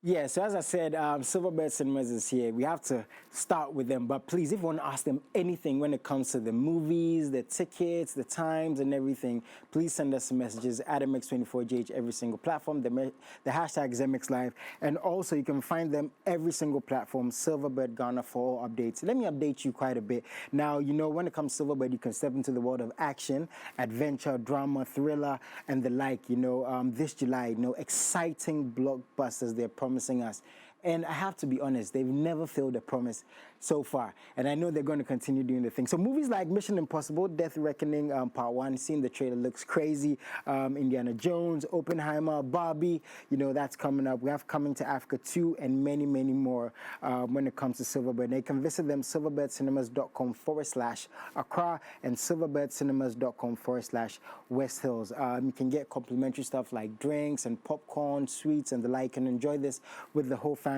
Yeah, so as I said, Silverbird Cinemas is here. We have to start with them. But please, if you want to ask them anything when it comes to the movies, the tickets, the times, and everything, please send us some messages at MX24GH every single platform, the hashtag is MXLive. And also, you can find them every single platform, Silverbird Ghana, for all updates. Let me update you quite a bit. Now, you know, when it comes to Silverbird, you can step into the world of action, adventure, drama, thriller, and the like. You know, this July, you know, exciting blockbusters they're promising us. And I have to be honest, they've never failed a promise so far. And I know they're going to continue doing the thing. So movies like Mission Impossible, Death Reckoning Part 1, seeing the trailer looks crazy. Indiana Jones, Oppenheimer, Barbie, you know, that's coming up. We have Coming to Africa 2 and many, many more when it comes to Silverbird. They can visit them, silverbirdcinemas.com/Accra and silverbirdcinemas.com/West Hills. You can get complimentary stuff like drinks and popcorn, sweets, and the like, and enjoy this with the whole family.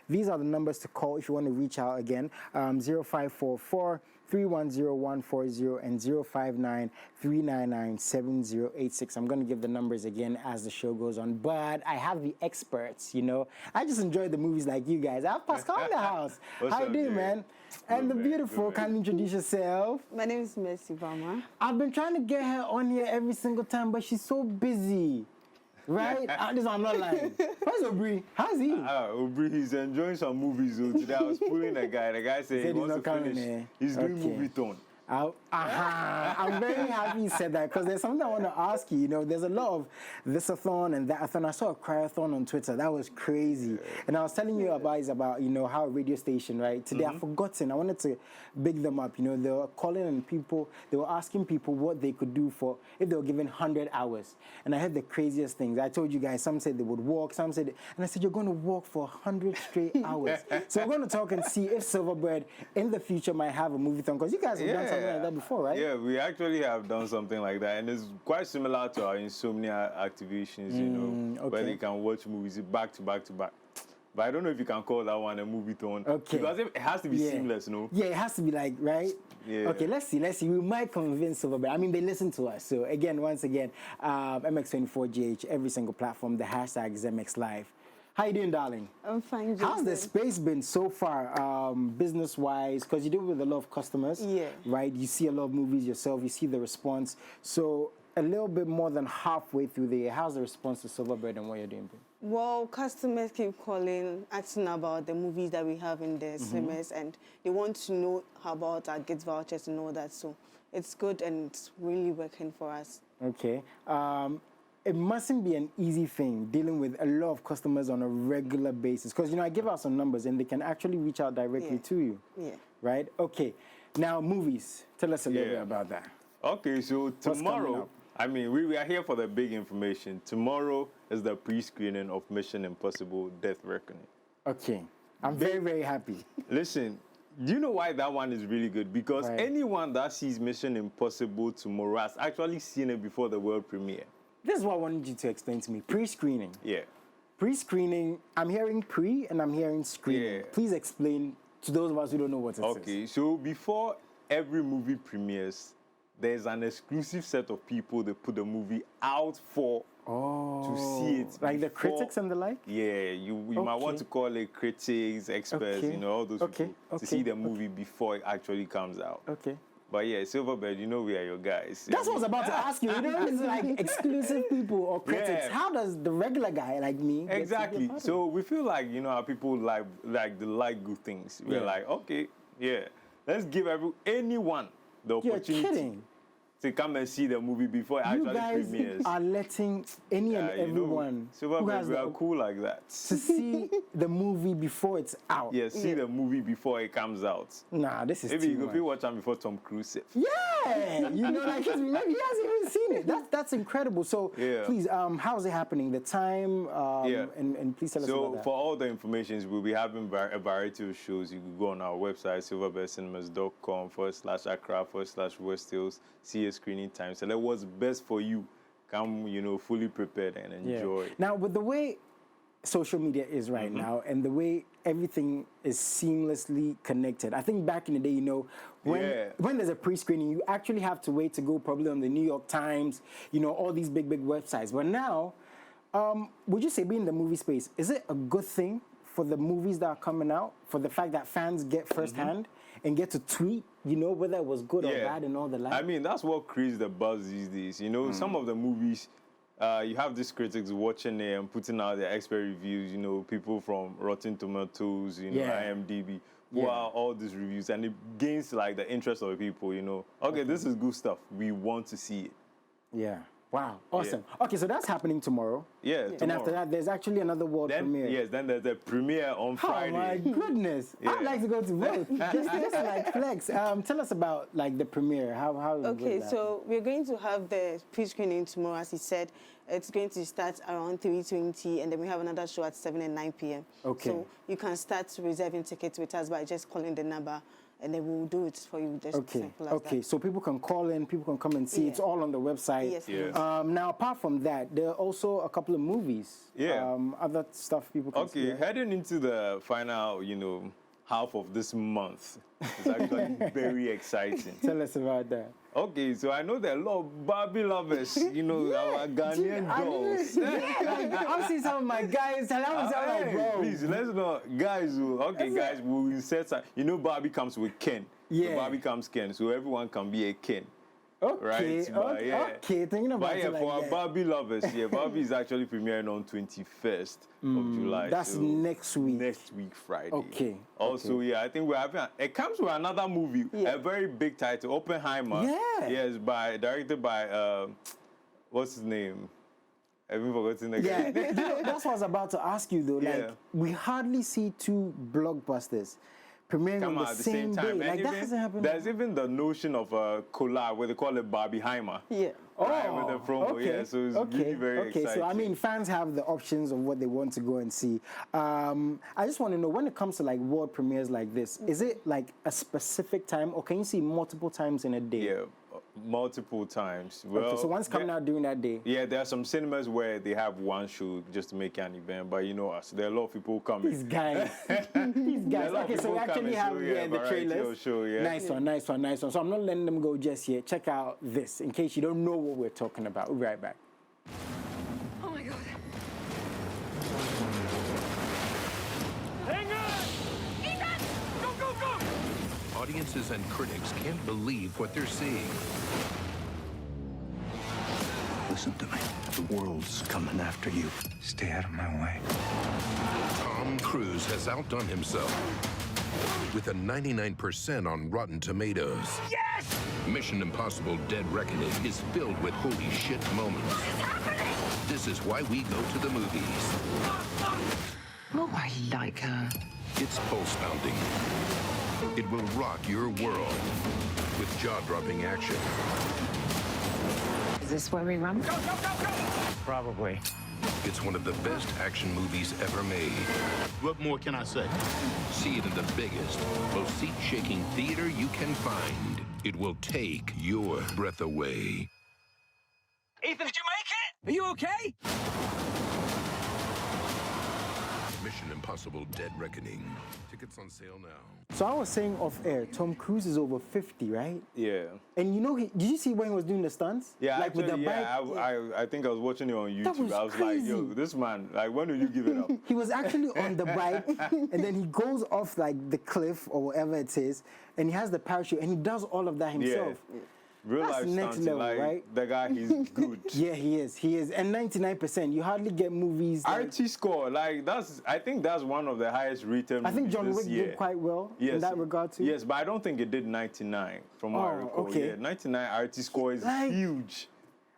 These are the numbers to call if you want to reach out again. 0544 310140 and 059-399-7086. I'm going to give the numbers again as the show goes on. But I have the experts, you know. I just enjoy the movies like you guys. I have Pascal in the house. How you doing, man? And the beautiful, can you introduce yourself? My name is Mercy Bama. I've been trying to get her on here every single time, but she's so busy. Right? This I'm not lying. Where's Obri? How's he? Obri, he's enjoying some movies. So today I was pulling a guy. The guy said he wants to finish. He's doing movie tone. I'm very happy you said that because there's something I want to ask you. You know, there's a lot of this-a-thon and that-a-thon. I saw a cry-a-thon on Twitter. That was crazy. And I was telling you about, you know, how a radio station, right? Today I've forgotten. I wanted to big them up. You know, they were calling on people. They were asking people what they could do for if they were given 100 hours. And I heard the craziest things. I told you guys, some said they would walk, some said, and I said, you're going to walk for 100 straight hours. So we're going to talk and see if Silverbird in the future might have a movie-thon because you guys have done something like that before, right? Yeah, we actually have done something like that, and it's quite similar to our insomnia activations, you know, where they can watch movies back to back to back. But I don't know if you can call that one a movie-thon. Okay. Because it has to be seamless, no? Yeah, it has to be like, right? Yeah. Okay, let's see. We might convince Silverbird. I mean, they listen to us. So again, once again, MX24GH, every single platform, the hashtag is MXLive. How you doing, darling? I'm fine, Jason. How's the space been so far, business-wise? Because you deal with a lot of customers, right? You see a lot of movies yourself. You see the response. So a little bit more than halfway through the year, how's the response to Silverbird and what you're doing? Well, customers keep calling, asking about the movies that we have in the cinemas, and they want to know about our gift vouchers and all that. So it's good and it's really working for us. Okay. It mustn't be an easy thing dealing with a lot of customers on a regular basis because, you know, I give out some numbers and they can actually reach out directly to you. Yeah. Right? Okay. Now, movies. Tell us a little bit about that. Okay, so tomorrow, I mean, we are here for the big information. Tomorrow is the pre-screening of Mission Impossible Death Reckoning. Okay. I'm very, very happy. Listen, do you know why that one is really good? Because anyone that sees Mission Impossible tomorrow has actually seen it before the world premiere. This is what I wanted you to explain to me. Pre-screening. Yeah. Pre-screening, I'm hearing pre and I'm hearing screening. Yeah. Please explain to those of us who don't know what it is. Okay, so before every movie premieres, there's an exclusive set of people that put the movie out for to see it. Like the critics and the like? Yeah, you might want to call it critics, experts, you know, all those people to see the movie before it actually comes out. Okay. But yeah, Silverbird, you know we are your guys. That's what I was about to ask you. You know, it's like exclusive people or critics. How does the regular guy like me Exactly. So we feel like, you know, our people like good things. We're like, okay, let's give anyone the opportunity. You're kidding. To come and see the movie before it actually premieres. You guys are letting any and everyone who has we are cool like that. To see the movie before it's out. Yeah, see the movie before it comes out. Nah, this is maybe you could watch them before Tom Cruise. Yeah, you know, like maybe he hasn't even seen it. That's incredible. So please, how's it happening? The time, and please tell us about that. For all the information, we'll be having a variety of shows. You can go on our website, silverbirdcinemas.com/Accra/West Hills. See a screening time. So what's best for you. Come, you know, fully prepared and enjoy. Now, with the way social media is right now and the way everything is seamlessly connected, I think back in the day, you know, when there's a pre-screening, you actually have to wait to go probably on the New York Times, you know, all these big websites. But now, Would you say being in the movie space, is it a good thing for the movies that are coming out, for the fact that fans get firsthand and get to tweet, you know, whether it was good or bad and all the like? I mean, that's what creates the buzz these days. You know, some of the movies, you have these critics watching it and putting out their expert reviews, you know, people from Rotten Tomatoes, you know, IMDb, who are all these reviews, and it gains, like, the interest of the people, you know. Okay, this is good stuff. We want to see it. Yeah. Wow, awesome. Yeah. Okay, so that's happening tomorrow. Yeah, tomorrow. And after that, there's actually another world premiere. Yes, then there's a premiere on Friday. Oh my goodness! I'd like to go to both. just like flex. Tell us about like the premiere. How Okay, so we're going to have the pre-screening tomorrow, as he said. It's going to start around 3:20, and then we have another show at 7 and 9 p.m. Okay. So you can start reserving tickets with us by just calling the number, and then we'll do it for you. Just simple as that. So people can call in, people can come and see. It's all on the website. Yes. Now, apart from that, there are also a couple of movies. Yeah. Other stuff people can see. Okay, heading into the final, you know, half of this month. It's actually very exciting. Tell us about that. Okay, so I know there are a lot of Barbie lovers, you know, our Ghanaian girls. I've seen some of my guys, and I was like, bro. Please, let's not, guys, guys, we'll insert some, you know, Barbie comes with Ken. Yeah. So Barbie comes Ken, so everyone can be a Ken. Okay, right? Okay, thinking about it for like our that. Barbie lovers, Barbie is actually premiering on 21st of July. That's so next week. Next week, Friday. Okay. Also, I think we're having, it comes with another movie, a very big title, Oppenheimer. Yeah. Yes, directed by, what's his name? I haven't forgotten the guy. Yeah, that's what I was about to ask you though. Like, we hardly see two blockbusters premiering on the same day. Like, even, that hasn't happened. There's even the notion of a collab where they call it Barbieheimer. Yeah. Right, with the promo. Okay. Yeah, so it's really very exciting. So, I mean, fans have the options of what they want to go and see. I just want to know, when it comes to, like, world premieres like this, is it, like, a specific time, or can you see multiple times in a day? Yeah, multiple times. Well, okay, so one's coming out during that day? Yeah, there are some cinemas where they have one show just to make an event, but you know us, there are a lot of people coming. These guys. These guys. Okay, so we actually have the trailers. Show, Nice one. So I'm not letting them go just yet. Check out this, in case you don't know what we're talking about. We'll be right back. Oh my God. Hang on! Ethan! Go! Audiences and critics can't believe what they're seeing. Listen to me. The world's coming after you. Stay out of my way. Tom Cruise has outdone himself with a 99% on Rotten Tomatoes. Yes! Mission Impossible: Dead Reckoning is filled with holy shit moments. This is why we go to the movies. Oh, I like her. It's pulse-pounding. It will rock your world with jaw-dropping action. Is this where we run? Go! Probably. It's one of the best action movies ever made. What more can I say? See it in the biggest, most seat-shaking theater you can find. It will take your breath away. Ethan, did you make it? Are you okay? Mission Impossible: Dead Reckoning. Tickets on sale now. So I was saying off air, Tom Cruise is over 50, right? Yeah. And you know, did you see when he was doing the stunts? Yeah, like actually, with the bike? I think I was watching it on YouTube. was I was crazy. like, yo, this man, like, when will you give it up? He was actually on the bike, and then he goes off like the cliff or whatever it is, and he has the parachute, and he does all of that himself. Yeah. Real That's life next stunting, level, like, right? the guy, he's good. Yeah, he is. And 99%, you hardly get movies. Like, RT score, like, I think that's one of the highest rated movies I think John this Wick year. did quite well in that regard too. Yes, but I don't think it did 99 from what I recall. okay. Yeah, 99 RT score is huge.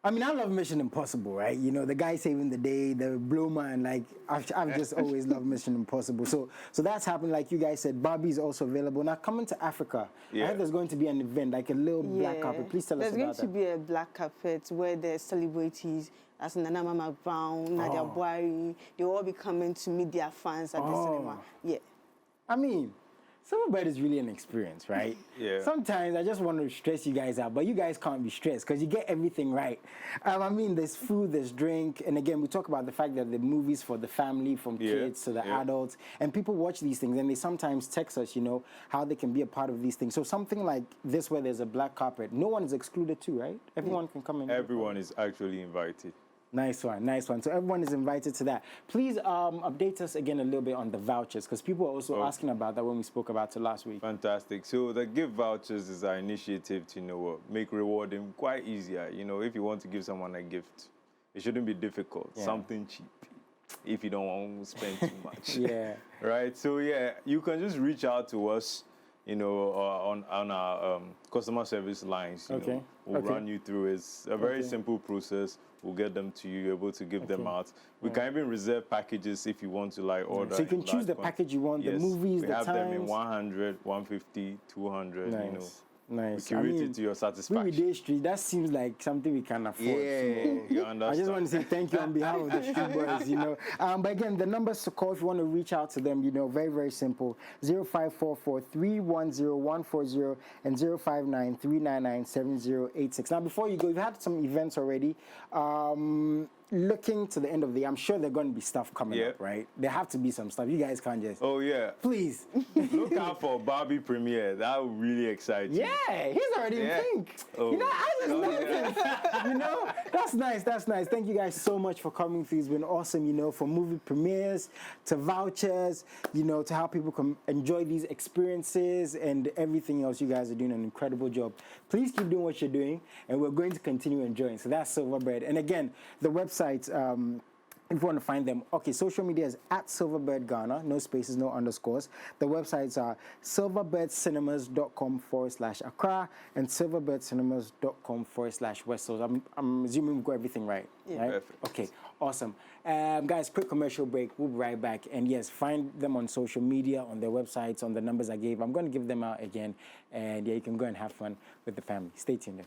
I mean, I love Mission Impossible, right? You know, the guy saving the day, the blow man, like, I've just always loved Mission Impossible. So that's happened, like you guys said. Barbie is also available. Now, coming to Africa, I heard there's going to be an event, like a little black carpet. Please tell us about that. There's going to be a black carpet where the celebrities, as Nana Mama Brown, Nadia Buhari, they'll all be coming to meet their fans at the cinema. Yeah. I mean, Silverbird is really an experience, right? Yeah. Sometimes I just want to stress you guys out, but you guys can't be stressed because you get everything right. I mean, there's food, there's drink, and again, we talk about the fact that the movies for the family, from kids to the adults, and people watch these things, and they sometimes text us, you know, how they can be a part of these things. So something like this, where there's a black carpet, no one is excluded too, right? Everyone can come in. Everyone is actually invited. Nice one, nice one. So everyone is invited to that. Please update us again a little bit on the vouchers, because people are also asking about that when we spoke about it last week. Fantastic. So the gift vouchers is our initiative to, make rewarding quite easier. If you want to give someone a gift, it shouldn't be difficult. Yeah. Something cheap, if you don't want to spend too much. Yeah. Right. So yeah, you can just reach out to us, on our customer service lines. We'll run you through. It's a very simple process. We'll get them to you. You're able to give them out. We can even reserve packages if you want to order. So you can choose the package you want. Yes, the movies, we the have times. them in 100, 150, 200. Nice. Nice. We curate it to your satisfaction. Day Street, that seems like something we can afford. Yeah, you understand. I just want to say thank you on behalf of the Street Boys, But again, the numbers to call if you want to reach out to them, very, very simple. 0544-310-140 and 059-399-7086. Now, before you go, you've had some events already. Looking to the end of the year, I'm sure there's going to be stuff coming up, right? There have to be some stuff. You guys can't just... Oh, yeah. Please. Look out for Barbie premiere. That will really excite you. Yeah, he's already in pink. Oh. That's nice, that's nice. Thank you guys so much for coming through. It's been awesome, from movie premieres to vouchers, to how people can enjoy these experiences and everything else. You guys are doing an incredible job. Please keep doing what you're doing, and we're going to continue enjoying. So that's Silverbird. And again, the website, if you want to find them, social media is at Silverbird Ghana, no spaces, no underscores. The websites are silverbirdcinemas.com/Accra and silverbirdcinemas.com/West. So I'm assuming we've got everything right. Yeah. Right? Perfect. Okay, awesome. Guys, quick commercial break. We'll be right back. And yes, find them on social media, on their websites, on the numbers I gave. I'm going to give them out again. And yeah, you can go and have fun with the family. Stay tuned in.